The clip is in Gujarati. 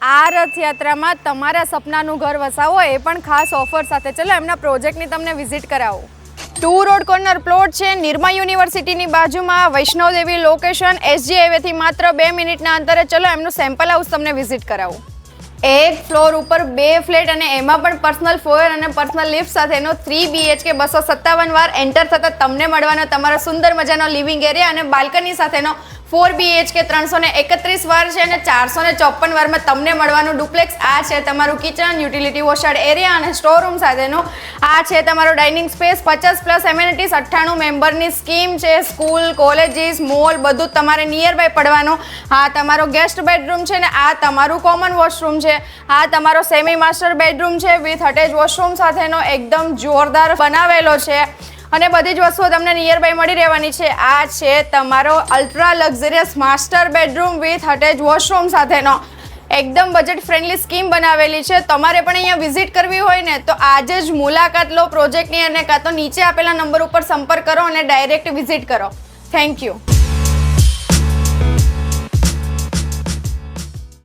આ રથયાત્રામાં તમારા સપનાનું ઘર વસાવો, એ પણ ખાસ ઓફર સાથે. ચલો એમના પ્રોજેક્ટની તમને વિઝિટ કરાવું. 2 રોડ કોર્નર પ્લોટ છે, નિરમા યુનિવર્સિટીની બાજુમાં, વૈષ્ણવદેવી લોકેશન, SG હાઈવેથી માત્ર 2 મિનિટના અંતરે. ચલો એમનું સેમ્પલ હાઉસ તમને વિઝિટ કરાવું. એક ફ્લોર ઉપર 2 ફ્લેટ અને એમાં પણ પર્સનલ ફોયર અને પર્સનલ લિફ્ટ સાથેનો 3 BHK 257 વાર એન્ટર થતાં તમને મળવાનો તમારો સુંદર મજાનો લિવિંગ એરિયા અને બાલ્કની સાથેનો 4 BHK 331 વાર છે અને 454 વારમાં તમને મળવાનું ડુપ્લેક્સ. આ છે તમારું કિચન, યુટિલિટી વોશર એરિયા અને સ્ટોર રૂમ સાથેનું. આ છે તમારો ડાઇનિંગ સ્પેસ, 50+ એમેનિટીઝ, 98 મેમ્બરની સ્કીમ છે, સ્કૂલ, કોલેજીસ, મોલ બધું તમારે નિયર બાય પડવાનું. આ તમારો ગેસ્ટ બેડરૂમ છે ને આ તમારું કોમન વોશરૂમ છે. આ તમારો સેમી માસ્ટર બેડરૂમ છે વિથ અટેચ વોશરૂમ સાથેનો, એકદમ જોરદાર બનાવેલો છે અને બધી જ વસ્તુઓ તમને નિયર બાય મળી રહેવાની છે. આ છે તમારો ultra luxurious master bedroom with attach washroom સાથેનો, એકદમ બજેટ ફ્રેન્ડલી સ્કીમ બનાવેલી છે. તમારે પણ અહીંયા વિઝિટ કરવી હોય ને તો આજે જ મુલાકાત લો પ્રોજેક્ટની અને કાં તો નીચે આપેલા નંબર ઉપર સંપર્ક કરો અને ડાયરેક્ટ વિઝિટ કરો. Thank you.